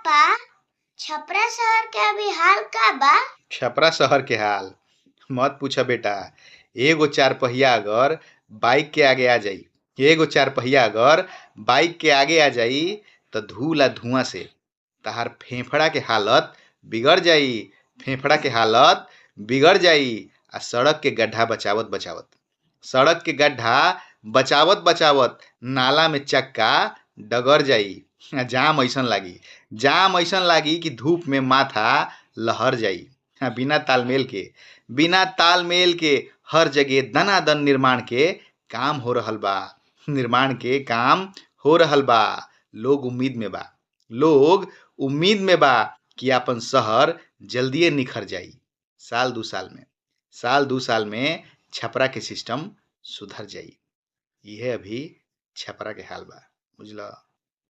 पापा छपरा शहर के अभी हाल का बा? छपरा शहर के हाल मत पूछा बेटा। एगो चार पहिया अगर बाइक के आगे आ जाई एगो चार पहिया अगर बाइक के आगे आ जाई तो धूल धुआं से तहार फेफड़ा के हालत बिगड़ जाई। फेफड़ा के हालत बिगड़ जाई। आ सड़क के गड्ढा बचावत बचावत नाला में चक्का डगर जाई। जाम ऐसन लागी कि धूप में माथा लहर जाई। बिना तालमेल के हर जगह दनादन निर्माण के काम हो रहल बा। लोग उम्मीद में बा कि अपन शहर जल्दिए निखर जाई। साल दू साल में छपरा के सिस्टम सुधर जाई। यह अभी छपरा के हाल बा, बुझला।